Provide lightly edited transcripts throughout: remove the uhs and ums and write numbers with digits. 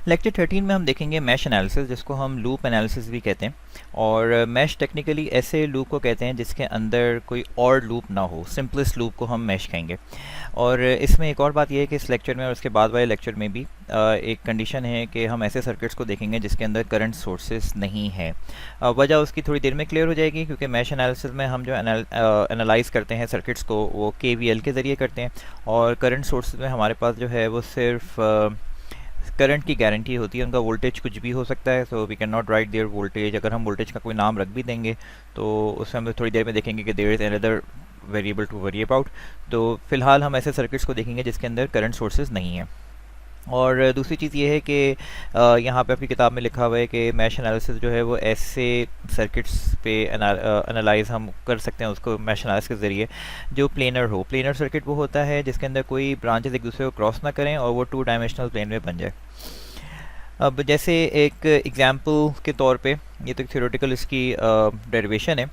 Lecture 13 में हम देखेंगे मैश एनालिसिस, जिसको हम लूप एनालिसिस भी कहते हैं। और मैश टेक्निकली ऐसे लूप को कहते हैं जिसके अंदर कोई और लूप ना हो, सिंपलेस्ट लूप को हम मैश कहेंगे। और इसमें एक और बात यह है कि इस लेक्चर में और उसके बाद वाले लेक्चर में भी एक कंडीशन है कि हम ऐसे सर्किट्स को देखेंगे जिसके अंदर करंट सोर्सेज नहीं है। वजह उसकी थोड़ी देर में क्लियर हो जाएगी, क्योंकि मैश एनालिसिस में हम जो एनालाइज करते हैं सर्किट्स को वो KVL के ज़रिए करते हैं, और करंट सोर्सेज में हमारे पास जो है वो सिर्फ करंट की गारंटी होती है। उनका वोल्टेज कुछ भी हो सकता है, so we can not write their voltage. अगर हम वोल्टेज का कोई नाम रख भी देंगे तो उसमें हम थोड़ी देर में देखेंगे कि there is another variable to worry about. तो फिलहाल हम ऐसे सर्किट्स को देखेंगे जिसके अंदर करंट सोर्सेज नहीं है। और दूसरी चीज़ ये है कि यहाँ पे आपकी किताब में लिखा हुआ है कि मैश एनालिसिस जो है वो ऐसे सर्किट्स पे एनालाइज हम कर सकते हैं उसको मैश एनालिसिस के ज़रिए जो प्लेनर हो। प्लेनर सर्किट वो होता है जिसके अंदर कोई ब्रांचेस एक दूसरे को क्रॉस ना करें और वो 2 डायमेंशनल प्लेन में बन जाए। अब जैसे एक एग्जांपल के तौर पे, ये तो थ्योरेटिकल इसकी डेरिवेशन है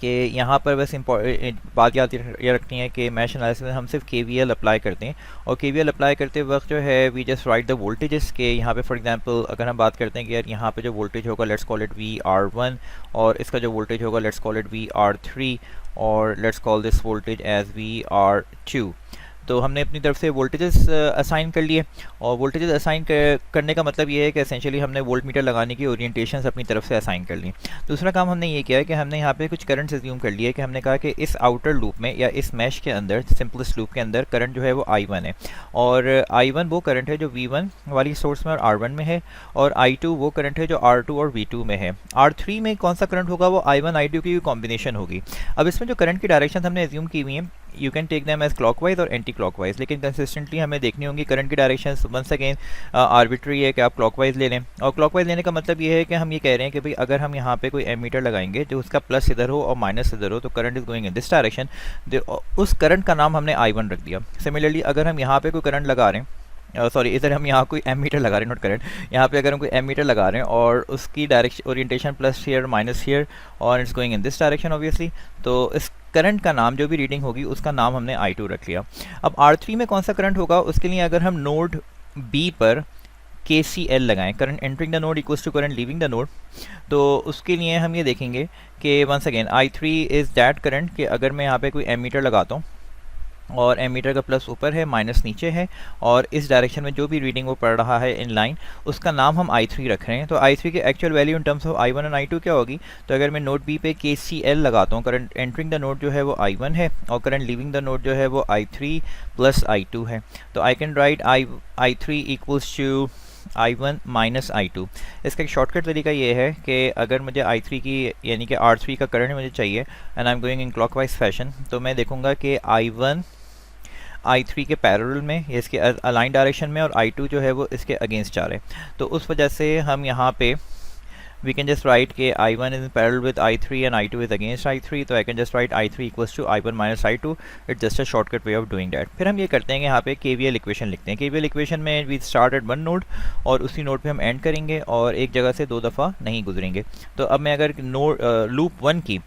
कि यहाँ पर बस बात याद ये रखनी है कि मैश एनालिसिस में हम सिर्फ KVL अप्लाई करते हैं, और KVL अप्लाई करते वक्त जो है we just write the voltages के। यहाँ पे फॉर एग्जांपल अगर हम बात करते हैं कि यार यहाँ पे जो वोल्टेज होगा लेट्स कॉल इट VR1, और इसका जो वोल्टेज होगा लेट्स कॉल इट VR3, और let's call this voltage as VR2। तो हमने अपनी तरफ से वोल्टेजेस असाइन कर लिए, और वोल्टेजेस असाइन करने का मतलब ये है कि एसेंशियली हमने वोल्ट मीटर लगाने की ओरिएंटेशंस अपनी तरफ से असाइन कर ली। दूसरा काम हमने ये किया है कि हमने यहाँ पे कुछ करंट एज्यूम कर लिए कि हमने कहा कि इस आउटर लूप में या इस मैश के अंदर, सिंपलेस्ट लूप के अंदर करंट जो है वो I1 है, और I1 वो करंट है जो V1 वाली सोर्स में और R1 में है, और I2 वो करंट है जो R2 और V2 में है। R3 में कौन सा करंट होगा? वो I1 I2 की कॉम्बिनेशन होगी। अब इसमें जो करंट की डायरेक्शन हमने एज्यूम की हुई है, you can take them as clockwise और एंटी क्लॉकवाइज, लेकिन कंसिस्टेंटली हमें देखनी होंगी करंट की डायरेक्शन। वंस अगेन आर्बिट्री है कि आप क्लॉकवाइज ले लें, और क्लॉकवाइज लेने का मतलब ये है कि हम ये कह रहे हैं कि भाई अगर हम यहाँ पे कोई एमीटर लगाएंगे जो उसका प्लस इधर हो और माइनस इधर हो, तो current is going in this direction. उस करंट का नाम हमने I1 रख दिया। सिमिलरली अगर हम यहाँ पे कोई करंट लगा रहे हैं, सॉरी इधर हम यहाँ कोई एमीटर लगा रहे हैं, नॉट करंट, यहाँ पे अगर हम कोई एमीटर लगा रहे हैं और उसकी direction orientation plus here minus here और it's going in this direction obviously, तो इस करंट का नाम जो भी रीडिंग होगी उसका नाम हमने I2 रख लिया। अब R3 में कौन सा करंट होगा? उसके लिए अगर हम नोड B पर KCL लगाएं, current entering the node equals to current leaving the node, तो उसके लिए हम ये देखेंगे कि once again I3 is that current कि अगर मैं यहाँ पे कोई एमीटर लगाता हूँ और एमीटर का प्लस ऊपर है माइनस नीचे है, और इस डायरेक्शन में जो भी रीडिंग वो पढ़ रहा है इन लाइन, उसका नाम हम I3 रख रहे हैं। तो I3 की actual value in terms of I1 और I2 क्या होगी? तो अगर मैं नोड B पे KCL लगाता हूँ, करंट एंटरिंग द नोड जो है वो I1 है और करंट लीविंग द नोड जो है वो I3 प्लस I2 है। तो I can write I3 equals to I1 minus I2। इसका एक शॉर्टकट तरीका ये है कि अगर मुझे I3 की यानी कि R3 का करंट मुझे चाहिए and I am going in clockwise fashion, तो मैं देखूंगा कि I1 I3 के पैरेलल में, ये इसके अलाइन डायरेक्शन में, और I2 जो है वो इसके अगेंस्ट जा रहे हैं। तो उस वजह से हम यहाँ पे वी कैन जस्ट राइट कि I1 is in parallel with I3 and I2 is against I3, तो I can just write I3 equals to I1 minus I2। It's just a shortcut way of doing that. फिर हम ये करते हैं कि यहाँ पे KVL इक्वेशन लिखते हैं। KVL इक्वेशन में we start at one node और उसी नोड पे हम एंड करेंगे और एक जगह से 2 दफ़ा नहीं गुजरेंगे। तो अब मैं अगर नोड लूप 1 की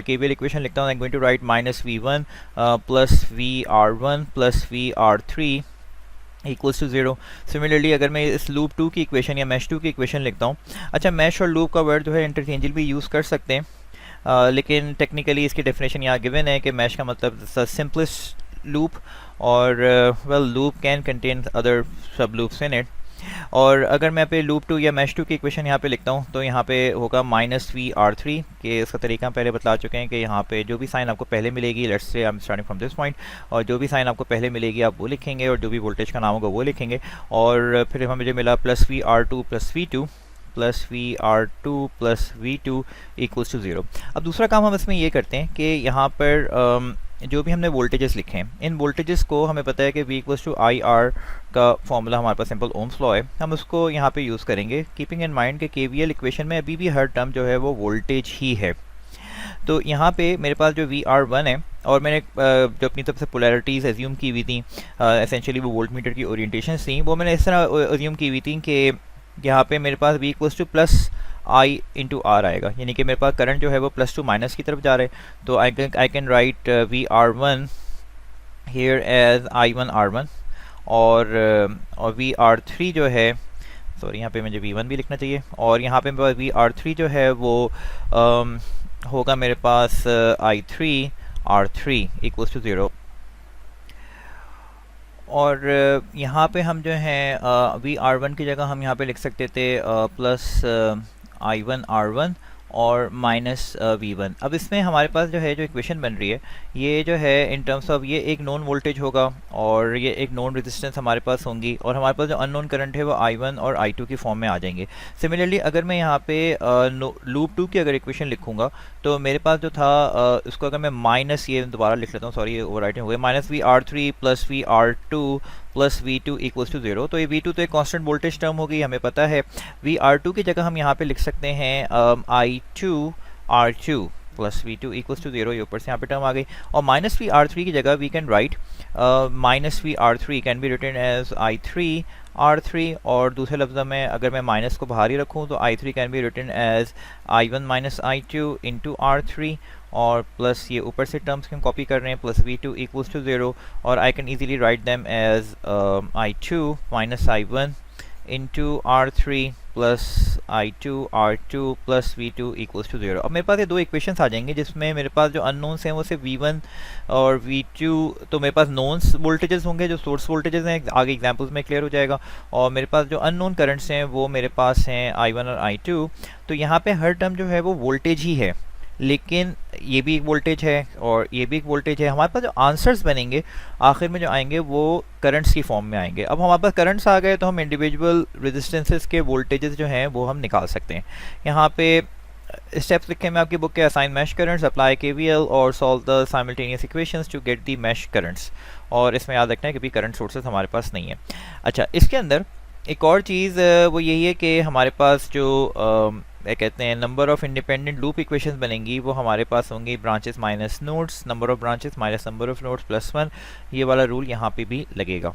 KVL इक्वेशन लिखता हूँ, I am going to write minus V1 plus VR1 plus VR3 equals to 0। Similarly अगर मैं इस लूप 2 की इक्वेशन या मैश 2 की इक्वेशन लिखता हूँ, अच्छा मैश और लूप का वर्ड जो है इंटरचेंजली भी यूज़ कर सकते हैं, लेकिन टेक्निकली इसकी डेफिनेशन यहाँ गिवन है कि मैश का मतलब सिंपलेस्ट लूप, और well loop can contain other सब लूप्स इन इट। और अगर मैं पे लूप 2 या मैश 2 की इक्वेशन यहाँ पे लिखता हूँ, तो यहाँ पे होगा माइनस VR3 के इसका तरीका हम पहले बता चुके हैं कि यहाँ पे जो भी साइन आपको पहले मिलेगी, let's say I am starting from this point, और जो भी साइन आपको पहले मिलेगी आप वो लिखेंगे और जो भी वोल्टेज का नाम होगा वो लिखेंगे, और फिर हमें मुझे मिला plus VR2 plus V2 plus VR2 plus V2 equals to 0। अब दूसरा काम हम इसमें ये करते हैं कि यहाँ पर जो भी हमने वोल्टेजेस लिखे हैं, इन वोल्टेजेस को हमें पता है कि V इक्वल्स टू IR का फॉर्मूला हमारे पास सिंपल ओम्स लॉ है, हम उसको यहाँ पे यूज़ करेंगे, कीपिंग इन माइंड के KVL इक्वेशन में अभी भी हर टर्म जो है वो वोल्टेज ही है। तो यहाँ पे मेरे पास जो VR1 है, और मैंने जो अपनी तरफ से पोलैरिटीज़ एज्यूम की हुई थी, एसेंशियली वो वोल्ट मीटर की ओरिएंटेशन थी, वो मैंने इस तरह एज्यूम की हुई थी कि यहाँ पे मेरे पास V equals two plus I into R आएगा, यानी कि मेरे पास करंट जो है वो प्लस टू माइनस की तरफ जा रहा है। तो I can write VR1 here as I1 R1, और VR3 जो है सॉरी यहाँ पे मुझे V1 भी लिखना चाहिए, और यहाँ पे मेरे पास VR3 जो है वो होगा मेरे पास I3R3 इक्वल्स टू 0। और यहाँ पे हम जो हैं VR1 की जगह हम यहाँ पे लिख सकते थे प्लस I1R1 और माइनस V1। अब इसमें हमारे पास जो है जो इक्वेशन बन रही है ये जो है इन टर्म्स ऑफ ये एक नोन वोल्टेज होगा और ये एक नोन रेजिस्टेंस हमारे पास होंगी, और हमारे पास जो अननोन करंट है वो I1 और I2 की फॉर्म में आ जाएंगे। सिमिलरली अगर मैं यहाँ पे लूप 2 की अगर इक्वेशन लिखूंगा तो मेरे पास जो था उसको अगर मैं माइनस, ये दोबारा लिख लेता हूँ, सॉरी ओवर राइटिंग हो गई, minus VR3 plus VR2 plus V2 equals to 0। तो ये V2 तो एक कांस्टेंट वोल्टेज टर्म होगी, हमें पता है। VR2 की जगह हम यहाँ पे लिख सकते हैं I2R2 plus V2 equals to 0, ये ऊपर से यहाँ पे टर्म आ गई। और माइनस VR3 की जगह we can write minus VR3 can be written as I3R3, और दूसरे लफ्ज़ में अगर मैं माइनस को बाहर ही रखूँ तो I3 can be written as I1 minus I2 into R3, और प्लस ये ऊपर से टर्म्स हम कॉपी कर रहे हैं, प्लस V2 इक्वल्स टू 0, और I can easily write them as I2 minus I1 into R3 plus I2 R2 plus V2 equals to 0। अब मेरे पास ये दो इक्वेशंस आ जाएंगे जिसमें मेरे पास जो अननोन्स हैं वो सिर्फ V1 और V2, तो मेरे पास नोन्स वोल्टेजेस होंगे जो सोर्स वोल्टेजेस हैं, आगे एग्जांपल्स में क्लियर हो जाएगा। और मेरे पास जो अननोन करंट्स हैं वो मेरे पास हैं I1 और I2। तो यहाँ पे हर टर्म जो है वो वोल्टेज ही है, लेकिन ये भी एक वोल्टेज है और ये भी एक वोल्टेज है। हमारे पास जो आंसर्स बनेंगे आखिर में जो आएंगे वो करंट्स की फॉर्म में आएंगे। अब हमारे पास करंट्स आ गए तो हम इंडिविजुअल रेजिस्टेंसेस के वोल्टेजेस जो हैं वो हम निकाल सकते हैं। यहाँ पे स्टेप्स लिखे मैं आपकी बुक के, assign mesh currents, apply KVL और solve the simultaneous equations to get the mesh currents. और इसमें याद रखना है कि भी करंट सोर्सेस हमारे पास नहीं है। अच्छा, इसके अंदर एक और चीज़ वो यही है कि हमारे पास जो कहते हैं number of independent loop equations बनेंगी वो हमारे पास होंगी branches minus nodes, number of branches minus number of nodes plus 1। ये वाला रूल यहाँ पे भी लगेगा।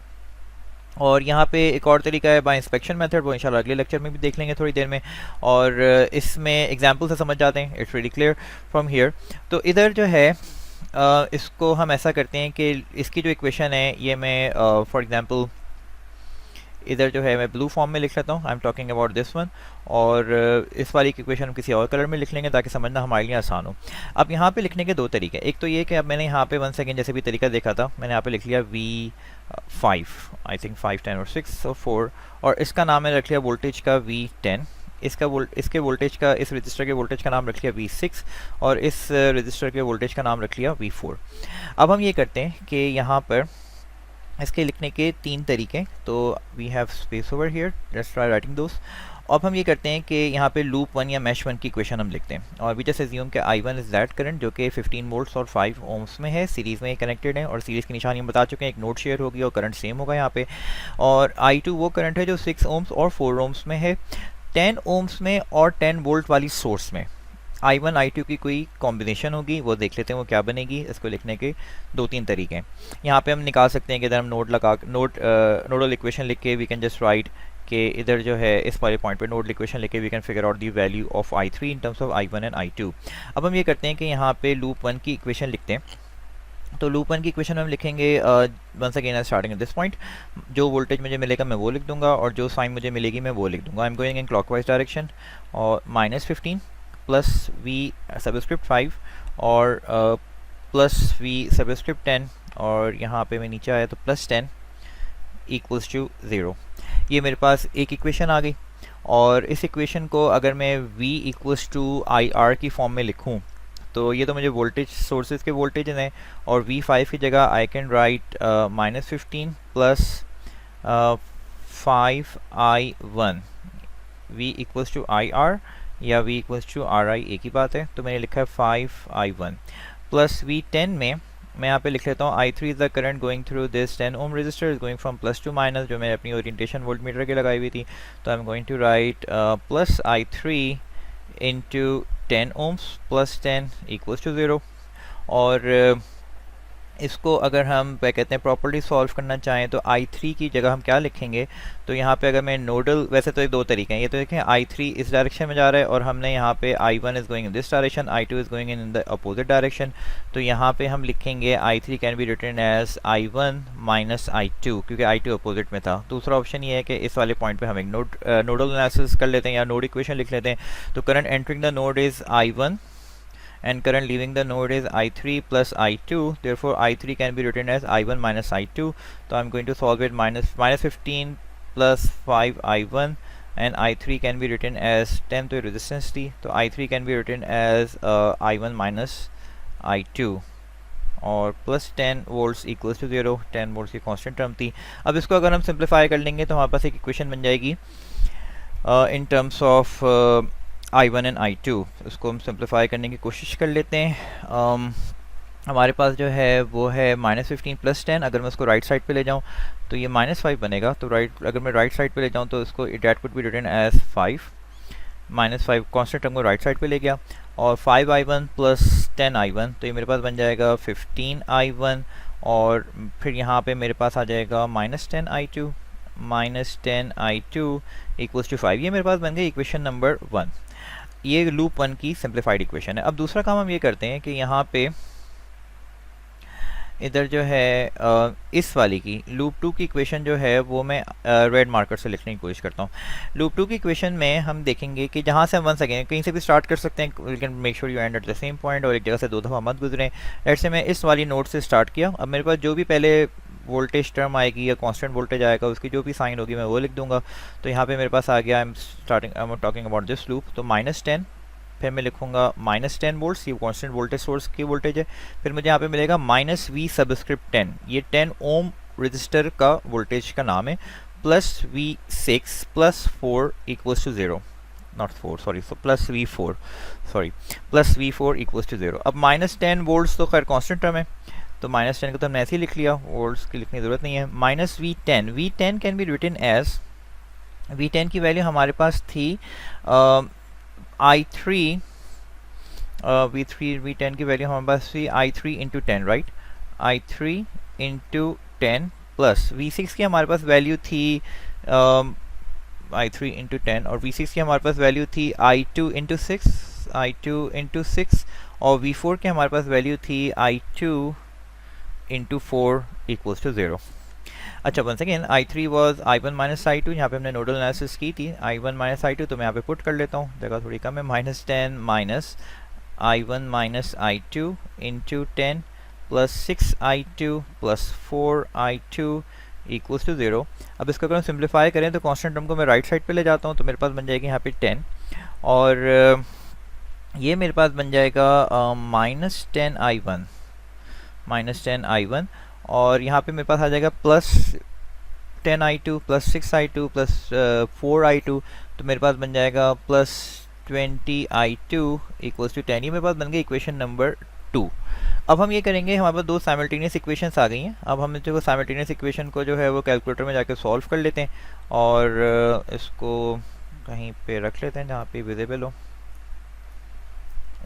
और यहाँ पे एक और तरीका है बाय इंस्पेक्शन मेथड, वो इंशाल्लाह अगले लेक्चर में भी देख लेंगे थोड़ी देर में, और इसमें एग्जाम्पल से समझ जाते हैं। It's really clear from here. तो इधर जो है इसको हम ऐसा करते हैं कि इसकी जो इक्वेशन है ये मैं फॉर एग्जांपल इधर जो है मैं ब्लू फॉर्म में लिख लेता हूँ, I am talking about this one, और इस वाली की इक्वेशन हम किसी और कलर में लिख लेंगे ताकि समझना हमारे लिए आसान हो। अब यहाँ पे लिखने के दो तरीके, एक तो ये कि अब मैंने यहाँ पे 1 सेकेंड जैसे भी तरीका देखा था, मैंने यहाँ पे लिख लिया V5, आई थिंक 5, 10 और 6 और 4, और इसका नाम मैंने रख लिया वोल्टेज का V10, इसके वोल्टेज का, इस रजिस्टर के वोल्टेज का नाम रख लिया V6, और इस रजिस्टर के वोल्टेज का नाम रख लिया V4। अब हम ये करते हैं कि यहाँ पर इसके लिखने के 3 तरीके, तो we have space over here, let's try writing those. अब हम ये करते हैं कि यहाँ पे लूप 1 या मैश 1 की इक्वेशन हम लिखते हैं, और वी जस्ट अज्यूम कि I1 इज दैट करंट जो कि 15 वोल्ट्स और 5 ओम्स में है, सीरीज़ में कनेक्टेड है, और सीरीज़ की निशानी हम बता चुके हैं, एक नोड शेयर होगी और करंट सेम होगा यहाँ पे। और I2 वो करंट है जो 6 ओम्स और 4 ओम्स में है, 10 ओम्स में और 10 वोल्ट वाली सोर्स में। I1 I2 की कोई कॉम्बिनेशन होगी, वो देख लेते हैं वो क्या बनेगी। इसको लिखने के 2-3 तरीके हैं। यहाँ पे हम निकाल सकते हैं कि इधर हम नोडल इक्वेशन लिख के वी कैन जस्ट राइट कि इधर जो है इस वाले पॉइंट पे नोडल इक्वेशन लिख के we can figure out the value of I3 in terms of I1 and I2। अब हम ये करते हैं कि यहाँ पे लूप 1 की इक्वेशन लिखते हैं। तो लूप 1 की इक्वेशन हम लिखेंगे once again starting at this point, जो वोल्टेज मुझे मिलेगा मैं वो लिख दूंगा और जो साइन मुझे मिलेगी मैं वो लिख दूंगा। आई am going in clockwise direction, और -15 प्लस V सबस्क्रिप्ट 5 और प्लस V सबस्क्रिप्ट 10, और यहाँ पे मैं नीचे आया तो प्लस 10 इक्वल्स टू 0। ये मेरे पास एक इक्वेशन आ गई, और इस इक्वेशन को अगर मैं V इक्वल्स टू IR की फॉर्म में लिखूँ तो ये तो मुझे वोल्टेज सोर्सेज के वोल्टेज हैं, और V5 की जगह I can write -15 plus 5I1 V equals to IR या V इक्वल्स टू RI एक ही बात है। तो मैंने लिखा है 5I1 प्लस V10 में मैं यहाँ पे लिख लेता हूँ I3 is the current going through this 10 ohm resistor, is going from plus to minus, जो मैंने अपनी ओरिएंटेशन वोल्ट मीटर के लगाई हुई थी। तो I am going to write plus I3 into 10 ohms plus 10 equals to 0। और इसको अगर हम क्या कहते हैं प्रॉपर्ली सॉल्व करना चाहें तो I3 की जगह हम क्या लिखेंगे, तो यहाँ पे अगर मैं नोडल, वैसे तो ये दो तरीके हैं, ये तो देखें I3 इस डायरेक्शन में जा रहा है और हमने यहाँ पे I1 is going in this direction, I2 is going in the opposite direction. तो यहाँ पे हम लिखेंगे I3 can be written as I1 minus I2, क्योंकि I2 अपोजिट में था। दूसरा ऑप्शन ये है कि इस वाले पॉइंट पर हम एक नोडल एनालिसिस कर लेते हैं या नोड इक्वेशन लिख लेते हैं। तो current entering the node is I1 and current leaving the node is I3 plus I2, therefore I3 can be written as I1 minus I2. So I'm going to solve it minus 15 plus 5 I1 and I3 can be written as 10 तो resistance थी, तो I3 can be written as I1 minus I2 और plus 10 volts equals to 0, 10 volts की constant term थी। अब इसको अगर हम सिंप्लीफाई कर लेंगे तो हमारे पास एक इक्वेशन बन जाएगी इन terms of I1 and I2। इसको हम सिंप्लीफाई करने की कोशिश कर लेते हैं। हमारे पास जो है वो है -15 प्लस 10। अगर मैं उसको राइट साइड पे ले जाऊँ तो ये -5 बनेगा। तो अगर मैं राइट साइड पे ले जाऊँ तो इसको that could be written as 5, -5 constant term को राइट साइड पे ले गया और 5I1 प्लस 10I1, तो ये मेरे पास बन जाएगा 15I1 और फिर यहाँ पे मेरे पास आ जाएगा -10I2 इक्वल्स टू 5। ये मेरे पास बन गई इक्वेशन नंबर 1। ये लूप 1 की सिंप्लीफाइड इक्वेशन है। अब दूसरा काम हम ये करते हैं कि यहाँ पे इधर जो है इस वाली की लूप 2 की इक्वेशन जो है वो मैं रेड मार्कर से लिखने की कोशिश करता हूँ। लूप 2 की इक्वेशन में हम देखेंगे कि जहाँ से हम वन सेकेंड कहीं से भी स्टार्ट कर सकते हैं, you can make sure you and at the same point और एक जगह से दो दफ़ा मत गुजरें। लेट्स से मैं इस वाली नोड से स्टार्ट किया। अब मेरे पास जो भी पहले वोल्टेज टर्म आएगी या कांस्टेंट वोल्टेज आएगा उसकी जो भी साइन होगी मैं वो लिख दूंगा। तो यहाँ पे मेरे पास आ गया, I am talking about this loop, तो -10, फिर मैं लिखूंगा -10 वोल्ट्स, ये कांस्टेंट वोल्टेज सोर्स की वोल्टेज है। फिर मुझे यहाँ पे मिलेगा -V सबस्क्रिप्ट 10, ये 10 ओम रजिस्टर का वोल्टेज का नाम है, plus V6 plus 4 equals to 0, not 4 sorry, plus V4 sorry, plus V4 equals to 0। अब -10 वोल्ट्स तो खैर कांस्टेंट टर्म है, तो -10 को तो हमने ऐसे ही लिख लिया, वोल्ट्स की लिखने की ज़रूरत नहीं है। -V10 can be written as, V10 की वैल्यू हमारे पास थी I3, V10 की वैल्यू हमारे पास थी I3 into 10, right, I3 into 10 plus V6 की हमारे पास वैल्यू थी I3 इंटू 10 और V6 की हमारे पास वैल्यू थी I2 इंटू 6 और V4 की हमारे पास वैल्यू थी I2 इंटू 4 इक्वल्स टू 0। अच्छा, one second, I3 was I1 minus I2, यहाँ पे हमने नोडल एनालिसिस की थी I1 माइनस I2, तो मैं यहाँ पे पुट कर लेता हूँ, जगह थोड़ी कम है। -10 minus I1 minus I2 into 10 plus 6I2 plus 4I2 equals to 0। अब इसको अगर हम सिंप्लीफाई करें तो कांस्टेंट टर्म को मैं राइट साइड पे ले जाता हूँ, तो मेरे पास बन जाएगी यहाँ पे 10 और ये मेरे पास बन जाएगा -10I1 और यहाँ पे मेरे पास आ जाएगा plus 10I2 plus 6I2 plus 4I2, तो मेरे पास बन जाएगा प्लस 20I2 इक्वल्स टू 10। ये मेरे पास बन गई इक्वेशन नंबर 2। अब हम ये करेंगे, हमारे पास दो साइमल्टेनियस इक्वेशंस आ गई हैं। अब हम जो साइमल्टेनियस इक्वेशन को जो है वो कैलकुलेटर में जाकर सॉल्व कर लेते हैं और इसको कहीं पे रख लेते हैं जहाँ पे विजिबल हो,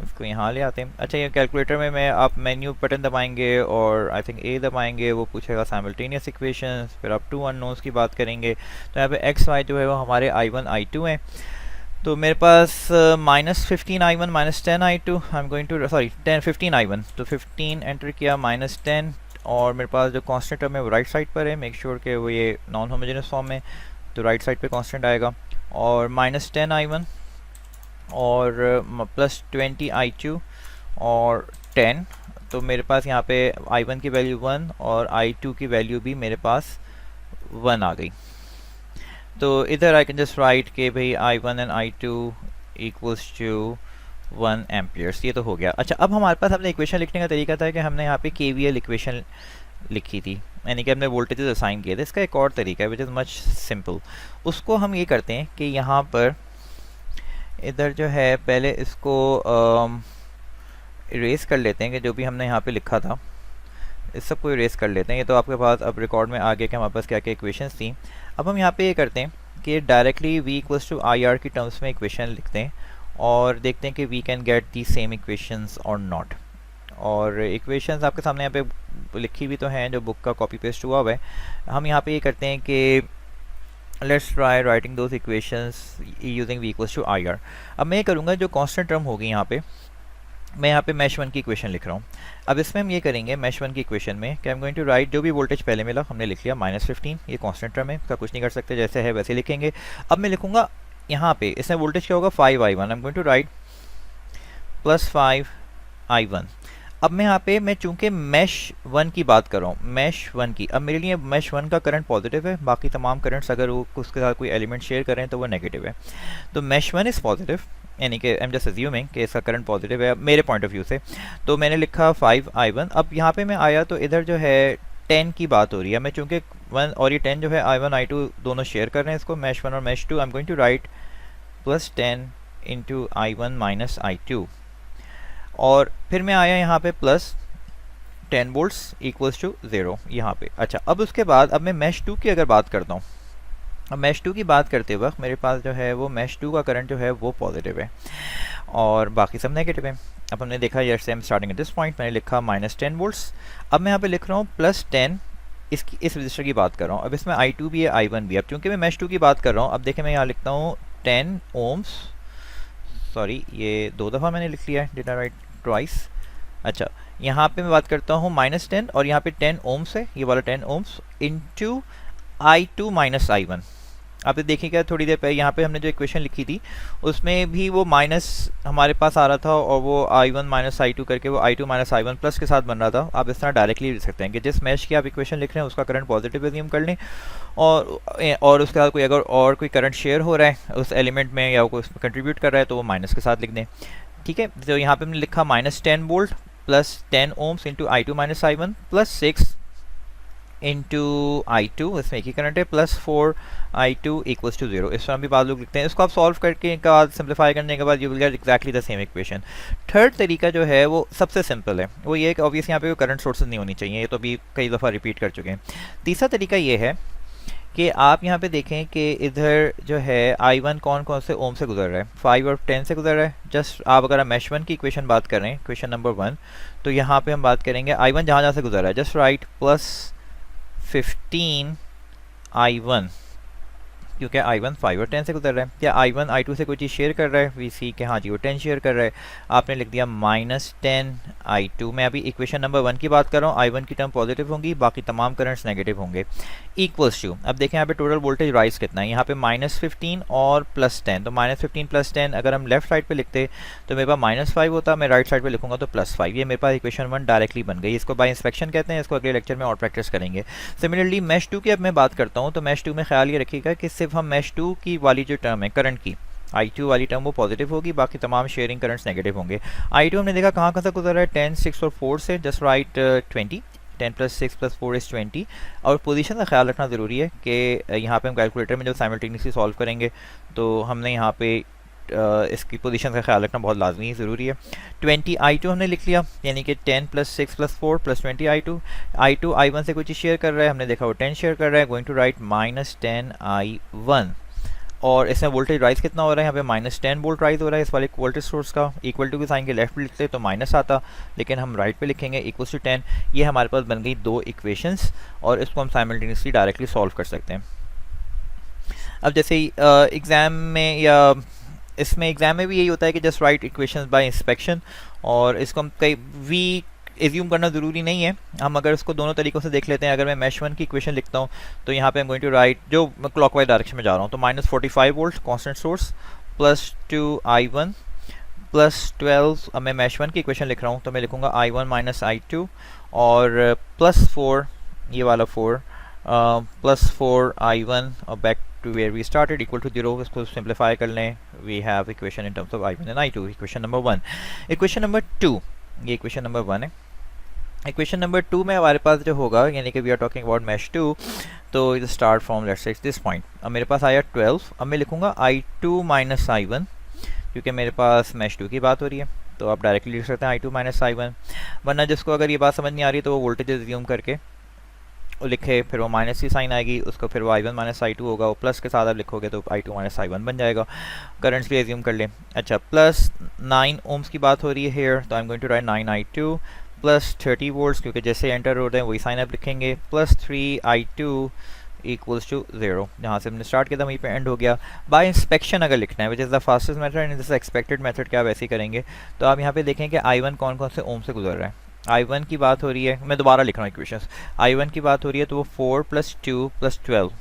इसको यहाँ ले आते हैं। अच्छा, ये कैलकुलेटर में मैं आप मेन्यू बटन दबाएंगे और आई थिंक ए दबाएंगे, वो पूछेगा साइमल्टेनियस इक्वेशंस, फिर आप 2 अननोन्स की बात करेंगे। तो यहाँ पे एक्स वाई जो है वो हमारे I1 I2 हैं। तो मेरे पास -15I1 minus 10I2, I am going to sorry 15I1, तो 15 एंटर किया, -10 और मेरे पास जो कांस्टेंट टर्म है वो राइट साइड पर है, मेक श्योर कि वो ये नॉन होमोजेनियस फॉर्म में, तो राइट साइड पे कांस्टेंट आएगा और -10I1 और प्लस 20I2 और 10, तो मेरे पास यहाँ पे I1 की वैल्यू 1 और I2 की वैल्यू भी मेरे पास 1 आ गई। तो इधर आई कैन जस्ट राइट के भाई I1 and I2 equals to 1 amperes, ये तो हो गया। अच्छा, अब हमारे पास अपने इक्वेशन लिखने का तरीका था कि हमने यहाँ पे KVL इक्वेशन लिखी थी, यानी कि हमने वोल्टेजेस असाइन किए थे। इसका एक और तरीका है विच इज़ मच सिंपल। उसको हम ये करते हैं कि यहाँ पर इधर जो है पहले इसको इरेज कर लेते हैं कि जो भी हमने यहाँ पे लिखा था इस सब को इरेज कर लेते हैं। ये तो आपके पास अब रिकॉर्ड में आ गया कि हमारे पास क्या क्या इक्वेशंस थी। अब हम यहाँ पे ये करते हैं कि directly V equals to IR की टर्म्स में इक्वेशन लिखते हैं और देखते हैं कि we can get the same equations और नॉट। और इक्वेशंस आपके सामने यहाँ पे लिखी भी तो हैं, जो बुक का कॉपी पेस्ट हुआ हुआ है। हम यहाँ पे ये करते हैं कि let's try writing those equations using v equals to I R. अब मैं ये करूँगा, जो कांस्टेंट टर्म होगी यहाँ पे, मैं यहाँ पे मैश वन की इक्वेशन लिख रहा हूँ। अब इसमें हम ये करेंगे मैश वन की इक्वेशन में कि I am going to write, जो भी वोल्टेज पहले मिला हमने लिख लिया -15, ये कांस्टेंट टर्म है, इसका कुछ नहीं कर सकते, जैसे है वैसे लिखेंगे। अब मैं लिखूंगा यहाँ पे इसमें वोल्टेज क्या होगा 5i1, I am going to write +5i1। अब मैं यहाँ पे, मैं चूंकि मैश वन की बात कर रहा हूँ, मैश वन की, अब मेरे लिए मैश वन का करंट पॉजिटिव है, बाकी तमाम करंट्स अगर वो उसके साथ कोई एलिमेंट शेयर करें तो वो नेगेटिव है। तो मैश वन इज़ पॉजिटिव, यानी कि आई एम जस्ट अज्यूमिंग कि इसका करंट पॉजिटिव है मेरे पॉइंट ऑफ व्यू से। तो मैंने लिखा 5i1। अब यहाँ पे मैं आया तो इधर जो है 10 की बात हो रही है। मैं चूंकि 1 और ये 10 जो है i1 i2 दोनों शेयर कर रहे हैं इसको, मैश वन और mesh two, I am going to write +10 into i1 minus i2। और फिर मैं आया यहाँ पे +10 वोल्ट्स इक्वल्स टू 0 यहाँ पे। अच्छा, अब उसके बाद अब मैं मैश 2 की अगर बात करता हूँ, अब मैश 2 की बात करते वक्त मेरे पास जो है वो मैश 2 का करंट जो है वो पॉजिटिव है और बाकी सब नेगेटिव है। अब हमने देखा ये same starting at this point, मैंने लिखा -10 वोल्ट्स। अब मैं यहाँ पे लिख रहा हूँ +10, इसकी इस रजिस्टर की बात कर रहा हूँ। अब इसमें i2 भी है i1 भी है। अब चूँकि मैं मैश 2 की बात कर रहा हूँ, अब देखिए मैं यहाँ लिखता हूँ 10 ओम्स, सॉरी ये 2 दफ़ा मैंने लिख लिया है, डिड आई राइट ट्वाइस। अच्छा, यहाँ पे मैं बात करता हूँ -10 और यहाँ पे 10 ओम्स है, ये वाला 10 ohms into i2 minus i1। आप देखिएगा थोड़ी देर पहले यहाँ पे हमने जो इक्वेशन लिखी थी उसमें भी वो माइनस हमारे पास आ रहा था और वो i1 माइनस i2 करके वो i2 माइनस i1 प्लस के साथ बन रहा था। आप इस तरह डायरेक्टली लिख सकते हैं कि जिस मैश की आप इक्वेशन लिख रहे हैं उसका करंट पॉजिटिव एज्यूम कर लें और उसके साथ कोई अगर और कोई करंट शेयर हो रहा है उस एलिमेंट में या कोई उसमें कंट्रीब्यूट कर रहा है तो वो माइनस के साथ लिख दें। ठीक है, तो यहाँ पे हमने लिखा -10 volt plus 10 ohms into i2 minus i1 plus 6 into i2, इसमें एक ही करंट है, +4i2 इक्वल्स टू 0। इस तरह भी बाद लोग लिखते हैं। इसको आप सॉल्व करके के बाद सिंप्लीफाई करने के बाद you will get exactly the same equation. Third तरीका जो है वो सबसे सिंपल है, वो ये है कि ऑब्वियसली यहाँ पे कोई करंट सोर्सेज नहीं होनी चाहिए, ये तो अभी कई दफ़ा रिपीट कर चुके हैं। तीसरा तरीका ये है कि आप यहाँ पे देखें कि इधर जो है i1 कौन कौन से ओम से गुजर रहा है, 5 और 10 से गुजर रहा है। जस्ट आप अगर आप मैश वन की इक्वेशन बात करें, इक्वेशन नंबर 1, तो यहाँ पे हम बात करेंगे i1 जहाँ जहाँ से गुजर रहा है, जस्ट राइट +15 i1, क्योंकि i1 5 और 10 से गुजर रहा है। क्या i1 i2 से कोई चीज़ शेयर कर रहा है, वी सी के हाँ जी वो 10 शेयर कर रहा है। आपने लिख दिया -10 i2। मैं अभी इक्वेशन नंबर 1 की बात कर रहा हूँ, i1 की टर्म पॉजिटिव होंगी, बाकी तमाम करंट्स नेगेटिव होंगे, इक्वल्स टू। अब देखें यहाँ पे टोटल वोल्टेज राइज कितना है, यहाँ पे -15 और +10, तो -15 +10 अगर हम लेफ्ट साइड पे लिखते तो मेरे पास -5 होता, मैं राइट साइड पे लिखूंगा तो +5। ये मेरे पास इक्वेशन 1 डायरेक्टली बन गई। इसको बाय इंस्पेक्शन कहते हैं, इसको अगले लेक्चर में और प्रैक्टिस करेंगे। सिमिलरली मैश 2 की अब मैं बात करता हूँ, तो मैश 2 में ख्याल ये रखिएगा कि सिर्फ हम मैश 2 की वाली जो टर्म है करंट की, i2 वाली टर्म वो पॉजिटिव होगी, बाकी तमाम शेयरिंग करंट्स नेगेटिव होंगे। i2 हमने देखा कहाँ से गुजर रहा है, 10, 6 और 4 से, जस्ट राइट 20, 10 + 6 + 4 इज़ 20। और पोजीशन का ख्याल रखना ज़रूरी है कि यहाँ पे हम कैलकुलेटर में जब साइमल्टेनियसली सॉल्व करेंगे तो हमने यहाँ पे इसकी पोजीशन का ख्याल रखना बहुत लाजमी ज़रूरी है। 20 i2 हमने लिख लिया, यानी कि 10 + 6 + 4 + 20 i2। i2 i1 से कोई चीज़ शेयर कर रहा है, हमने देखा वो 10 शेयर कर रहा है, गोइंग टू राइट -10 i1। और इसमें वोल्टेज राइज कितना हो रहा है, यहाँ पे -10 वोल्ट राइज हो रहा है इस वाले वोल्टेज सोर्स का। इक्वल टू के साइन के लेफ्ट पे लिखते तो माइनस आता, लेकिन हम राइट पे लिखेंगे इक्वल टू 10। ये हमारे पास बन गई 2 इक्वेशंस और इसको हम साइमल्टेनियसली डायरेक्टली सॉल्व कर सकते हैं। अब जैसे एग्ज़ाम में या इसमें एग्ज़ाम में भी यही होता है कि just right equations bye inspection, और इसको हम कई वी एज्यूम करना ज़रूरी नहीं है। हम अगर इसको दोनों तरीक़ों से देख लेते हैं, अगर मैं मैश 1 की इक्वेशन लिखता हूँ तो यहाँ पे I'm going to write, जो मैं क्लॉकवाइज डायरेक्शन में जा रहा हूँ, तो -45 वोल्ट कांस्टेंट सोर्स +2 i1 +12। अब मैं मैश 1 की इक्वेशन लिख रहा हूँ तो मैं लिखूँगा i1 माइनस i2 और +4, ये वाला 4 +4 i1 और back to where we started equal to 0। इसको सिंप्लीफाई कर लें, we have equation in terms of i1 and i2, equation number 1। Equation number 2, ये इक्वेशन नंबर 1 है। इक्वेशन नंबर 2 में हमारे पास जो होगा, यानी कि we are talking about mesh 2, तो it start from let's say this point. अब मेरे पास आया 12, अब मैं लिखूंगा i2 माइनस i1, क्योंकि मेरे पास मैश 2 की बात हो रही है, तो आप डायरेक्टली लिख सकते हैं i2 माइनस i1। वरना जिसको अगर ये बात समझ नहीं आ रही तो वो वोल्टेज एज्यूम करके वो लिखे, फिर वो माइनस की साइन आएगी, उसको फिर वो i1 माइनस i2 होगा, वो प्लस के साथ आप लिखोगे तो i2 माइनस i1 बन जाएगा। करंट्स भी एज्यूम कर लें। अच्छा, +9 ओम्स की बात हो रही है हेयर, तो I am going to write 9 i2 plus 30 volts, क्योंकि जैसे एंटर हो रहे हैं वही साइन अप लिखेंगे, प्लस 3i2 इक्वल्स टू 0। जहाँ से हमने स्टार्ट किया था वहीं पे एंड हो गया। बाय इंस्पेक्शन अगर लिखना है which is the fastest method and this expected method क्या वैसे ही करेंगे। तो आप यहाँ पे देखें कि i1 कौन कौन से ओम से गुजर रहा है। i1 की बात हो रही है, मैं दोबारा लिख रहा हूँ इक्वेशंस। i1 की बात हो रही है तो वो 4 + 2 + 12,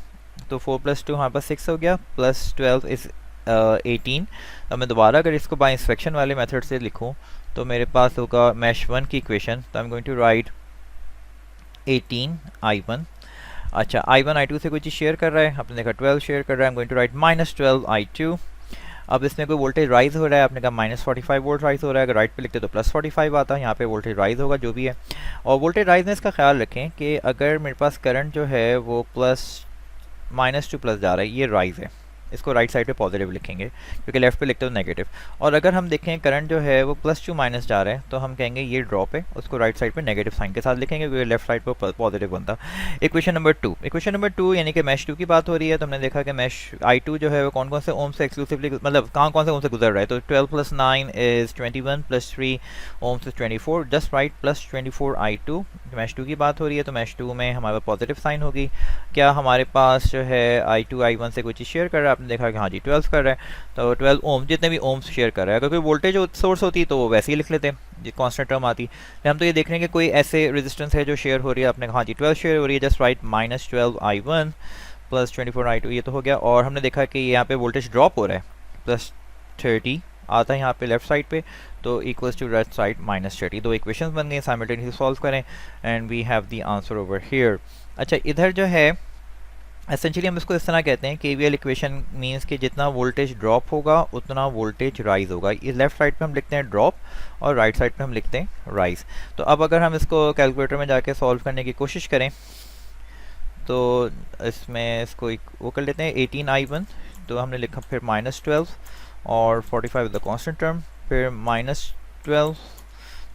तो 4 + 2 हमारे पास 6 हो गया, प्लस 12 इज़ 18। अब मैं दोबारा अगर इसको बाय इंस्पेक्शन वाले मेथड से लिखूँ तो मेरे पास होगा मैश 1 की इक्वेशन, तो I am going to write 18i1। अच्छा, i1 i2 से कोई चीज़ शेयर कर रहा है, आपने देखा 12 शेयर कर रहा है, I am going to write -12i2। अब इसमें कोई वोल्टेज राइज हो रहा है, आपने कहा -45 वोल्ट राइज हो रहा है, अगर राइट पे लिखते तो +45 आता है, यहाँ पे वोल्टेज राइज होगा जो भी है। और वोल्टेज राइजनेस का ख्याल रखें कि अगर मेरे पास करंट जो है वो -2 जा रहा है, ये राइज है, इसको राइट साइड पे पॉजिटिव लिखेंगे क्योंकि लेफ्ट पे लिखते हो नेगेटिव। और अगर हम देखें करंट जो है वो +2 जा रहा है तो हम कहेंगे ये ड्रॉप है, उसको राइट साइड पे नेगेटिव साइन के साथ लिखेंगे क्योंकि लेफ्ट साइड पे पॉजिटिव बनता। इक्वेशन नंबर 2 यानी कि मैश 2 की बात हो रही है, तो हमने देखा कि मैश i2 जो है वो कौन कौन से ओम से एक्सक्लूसिवली, मतलब कौन से ओम से गुजर रहा है, तो 12 + 9 इज़ 21 + 3 ओम से 24, जस्ट राइट +24i2। मैश 2 की बात हो रही है तो मैश 2 में हमारे पास पॉजिटिव साइन होगी। क्या हमारे पास जो है i2 i1 से कोई चीज़ शेयर कर रहा है, आपने देखा कि हाँ जी 12 कर रहा है, तो 12 ओम, जितने भी ओम्स शेयर कर रहा है। अगर कोई वोल्टेज सोर्स होती तो वो वैसे ही लिख लेते हैं, ये कांस्टेंट टर्म आती। हम तो ये देख रहे हैं कि कोई ऐसे रेजिस्टेंस है जो शेयर हो रही है, आपने कहा हाँ जी 12 शेयर हो रही है, जस्ट राइट -12i1 + 24i2, ये तो हो गया। और हमने देखा कि यहाँ पे वोल्टेज ड्रॉप हो रहा है, +30 आता है यहाँ पे लेफ्ट साइड पे, तो इक्वल्स टू राइट साइड -30। दो इक्वेशंस बन गए, साइमल्टेनियसली सॉल्व करें and we have the answer over here. अच्छा, इधर जो है एसेंशियली हम इसको इस तरह कहते हैं, केवीएल इक्वेशन मींस कि जितना वोल्टेज ड्रॉप होगा उतना वोल्टेज राइज होगा। इस लेफ्ट साइड पे हम लिखते हैं ड्रॉप और राइट साइड पे हम लिखते हैं राइज। तो अब अगर हम इसको कैलकुलेटर में जाके सॉल्व करने की कोशिश करें तो इसमें इसको वो कर लेते हैं 18i1, तो हमने लिखा फिर -12 और 45 द कांस्टेंट टर्म, फिर -12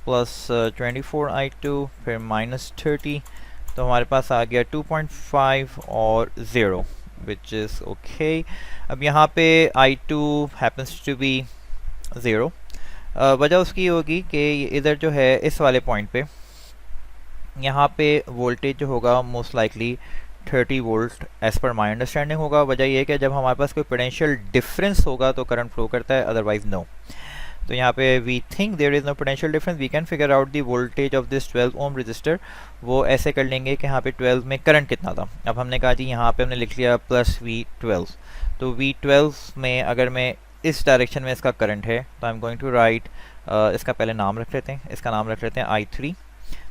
+ 24i2, फिर -30, तो हमारे पास आ गया 2.5 और 0 विच इज़ ओके। अब यहाँ पे i2 हैपन्स टू बी 0। वजह उसकी होगी कि इधर जो है इस वाले पॉइंट पे यहाँ पे वोल्टेज जो होगा most likely 30 volt as per my understanding होगा। वजह यह है कि जब हमारे पास कोई पोटेंशियल डिफरेंस होगा तो करंट फ्लो करता है, अदरवाइज नो। तो यहाँ पे we think there is no potential difference, we can figure out the voltage of this 12 ohm resistor. वो ऐसे कर लेंगे कि यहाँ पे 12 में करंट कितना था। अब हमने कहा जी यहाँ पे हमने लिख लिया +V12, तो V12 में अगर मैं इस डायरेक्शन में इसका करंट है तो I am going to write, इसका पहले नाम रख लेते हैं, इसका नाम रख लेते हैं i3।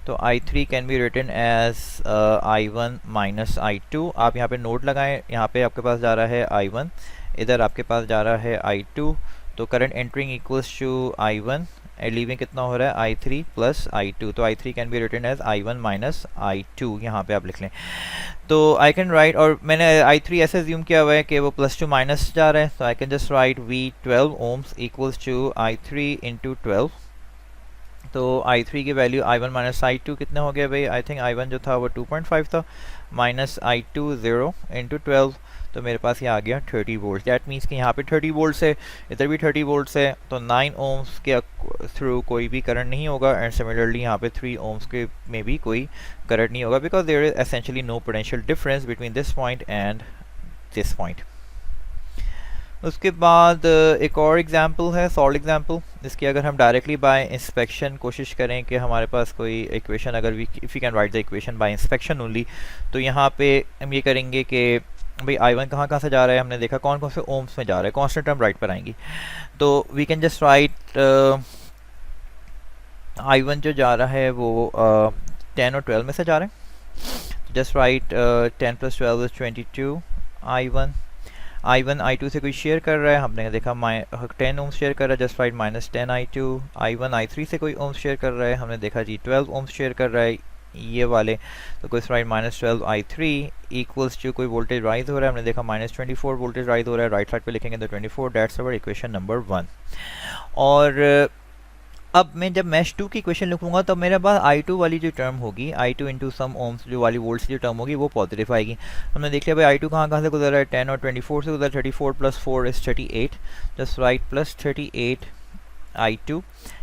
तो i3 can be written as i1 - i2। आप यहाँ पे नोट लगाएं, यहाँ पे आपके पास जा रहा है i1, इधर आपके पास जा रहा है i2, तो current entering equals to i1 and leaving कितना हो रहा है i3 + i2, तो i3 can be written as i1 - i2, यहाँ पे आप लिख लें। तो आई कैन राइट, और मैंने i3 ऐसे ज्यूम किया हुआ है कि वो +2 माइनस जा रहा है, तो I can just write V12 ohms equals to i3 × 12। तो i3 की वैल्यू i1 - i2 कितने हो गए भाई, आई थिंक i1 जो था वो 2.5 था, -i2 0 × 12, तो मेरे पास ये आ गया 30 वोल्ट। दैट मीन्स कि यहाँ पे 30 वोल्ट से इधर भी 30 वोल्ट से, तो 9 ओम्स के थ्रू कोई भी करंट नहीं होगा, एंड सिमिलरली यहाँ पे 3 ओम्स के में भी कोई करंट नहीं होगा, because there is essentially no potential difference between this point and this point. उसके बाद एक और एग्जांपल है, सॉल्व एग्जांपल, जिसकी अगर हम डायरेक्टली बाय इंस्पेक्शन कोशिश करें कि हमारे पास कोई इक्वेशन, अगर if you can write the equation by inspection only, तो यहाँ पे हम ये करेंगे कि भाई i1 कहाँ से जा रहा है, हमने देखा कौन कौन से ओम्स में जा रहा है, कांस्टेंट टर्म राइट पर आएंगी, तो we can just right i1 जो जा रहा है वो 10 और 12 में से जा रहा है, just right 10 + 12 is 22 i1 i2 से कोई शेयर कर रहा है, हमने देखा 10 ओम्स शेयर कर रहा है, just right -10 i2। i1 i3 से कोई ओम्स शेयर कर रहा है, हमने देखा जी 12 ओम्स शेयर कर रहा है ये वाले, तो कोई राइट -12 i3 इक्वल्स टू कोई वोल्टेज राइज हो रहा है, हमने देखा -24 वोल्टेज राइज हो रहा है, राइट साइड पे लिखेंगे तो 24, दैट्स अवर इक्वेशन नंबर 1। और अब मैं जब मैश 2 की इक्वेशन लिखूंगा तो मेरे पास i2 वाली जो टर्म होगी, i2 × सम ओम्स जो वाली वोल्ट्स की टर्म होगी वो पॉजिटिव आएगी। हमने देख लिया भाई i2 कहाँ से गुजर रहा है, 10 और 24 से गुजर, 34 + 4 is 38, जस्ट राइट +38 I2,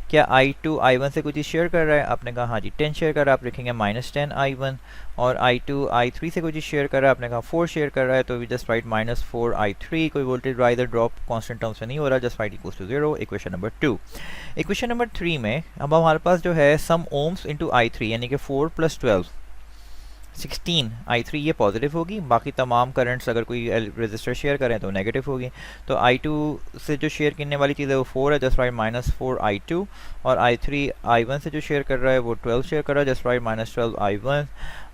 क्या I2 I1 से कुछ शेयर कर रहा है? आपने कहा हाँ जी 10 शेयर कर रहा है, आप लिखेंगे -10 I1, और I2 I3 से कुछ शेयर कर रहा है, आपने कहा 4 शेयर कर रहा है, तो वी जस्ट राइट -4 I3, कोई वोल्टेज राइज और ड्रॉप कांस्टेंट टर्म्स में नहीं हो रहा, just write equals to 0, equation number 2। Equation number 3 में अब हमारे पास जो है सम ओम्स इंटू I3 यानी कि 4 + 12 16 I3 ये पॉजिटिव होगी, बाकी तमाम करंट्स अगर कोई रजिस्टर शेयर करें तो नेगेटिव होगी। तो I2 से जो शेयर करने वाली चीज़ है वो 4 है, जस्ट राइट -4 I2, और I3 I1 से जो शेयर कर रहा है वो 12 शेयर कर रहा है, जस्ट राइट -12 I1,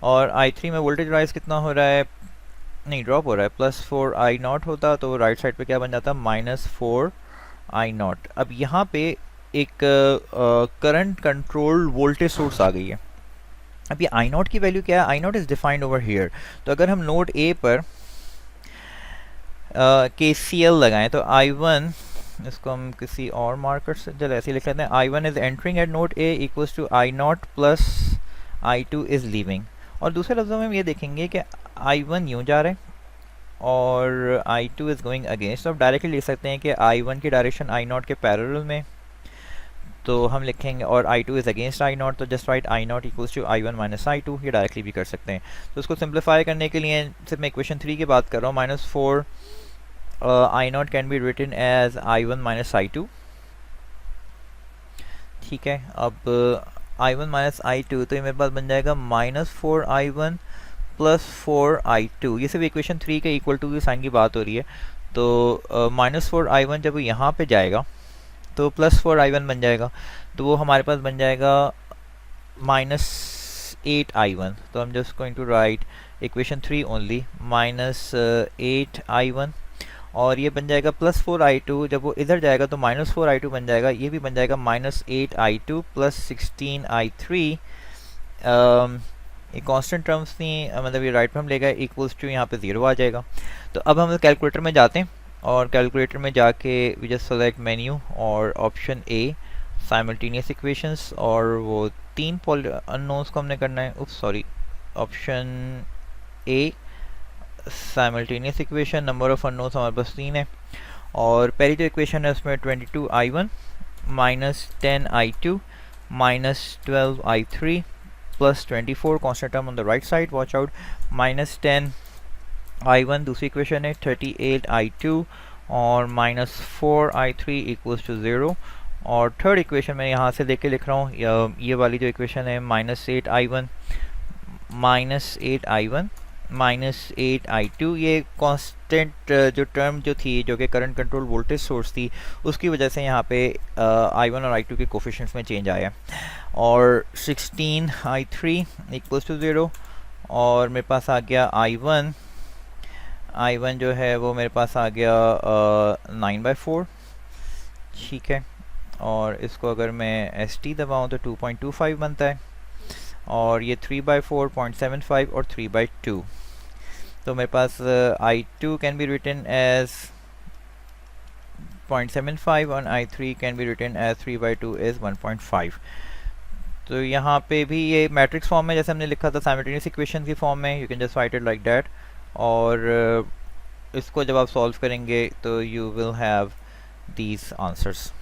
और I3 में वोल्टेज राइज कितना हो रहा है, नहीं ड्रॉप हो रहा है, +4 I0 होता तो राइट साइड पे क्या बन जाता, -4 I0। अब यहाँ पे एक करंट कंट्रोल वोल्टेज सोर्स आ गई है। अब ये I0 की वैल्यू क्या है, I0 is defined over here. तो अगर हम नोड A पर KCL लगाएं तो I1, इसको हम किसी और मार्कर से चल ऐसे लिख लेते हैं, I1 is entering at node A equals to I0 plus I2 is leaving. और दूसरे लफ्ज़ों में हम ये देखेंगे कि I1 यूँ जा रहा है और I2 इज़ गोइंग अगेंस्ट। तो आप डायरेक्टली लिख सकते हैं कि I1 की डायरेक्शन I0 के पैरेलल में, तो हम लिखेंगे, और I2 इज़ अगेंस्ट I0, तो just write I0 equals to I1 minus I2, ये डायरेक्टली भी कर सकते हैं। तो इसको सिंप्लीफाई करने के लिए सिर्फ मैं इक्वेशन 3 की बात कर रहा हूँ, -4 I0 can be written as I1 minus I2, ठीक है। अब I1 माइनस I2, तो ये मेरे पास बन जाएगा -4 I1 प्लस 4 I2, ये सिर्फ इक्वेशन 3 के इक्वल टू की साइन की बात हो रही है। तो -4 I1 जब यहाँ पे जाएगा तो +4 I1 बन जाएगा, तो वो हमारे पास बन जाएगा -8 I1। तो हम just going to write equation 3 only, -8 I1, और ये बन जाएगा +4 I2, जब वो इधर जाएगा तो -4 I2 बन जाएगा, ये भी बन जाएगा -8 I2 प्लस 16 I3। ये कांस्टेंट टर्म्स नहीं, मतलब ये राइट में हम लेगा इक्वल्स टू, यहाँ पे 0 आ जाएगा। तो अब हम कैलकुलेटर में जाते हैं, और कैलकुलेटर में जाके वी जस्ट सेलेक्ट मेन्यू और ऑप्शन ए साइमल्टेनियस इक्वेशंस, और वो 3 अननोन्स को हमने करना है, sorry, option A simultaneous equation, number of unknowns हमारे पास 3 है, और पहली जो इक्वेशन है उसमें 22 I1 -10 I2 -12 I3 plus 24 constant term on the right side, watch out, -10 I1 दूसरी इक्वेशन है 38 I2 और -4 I3 इक्वल्स टू 0, और थर्ड इक्वेशन मैं यहाँ से लेके लिख रहा हूँ, ये वाली जो इक्वेशन है -8 I1 -8 I2, ये कांस्टेंट जो टर्म जो थी, जो कि करंट कंट्रोल वोल्टेज सोर्स थी, उसकी वजह से यहाँ पे I1 और I2 के कोफिशिएंट्स में चेंज आया, और 16 I3 इक्वल्स टू 0, और मेरे पास आ गया I1 जो है वो मेरे पास आ गया 9/4, ठीक है, और इसको अगर मैं ST दबाऊँ तो 2.25 बनता है, और ये 3/4 0.75 और 3/2, तो मेरे पास I2 can be written as 0.75 और I3 can be written as 3/2 is 1.5। तो यहाँ पे भी ये मैट्रिक्स फॉर्म में जैसे हमने लिखा था साइमल्टेनियस इक्वेशन की फॉर्म में, you can just right it like that, और इसको जब आप सॉल्व करेंगे तो you will have these answers.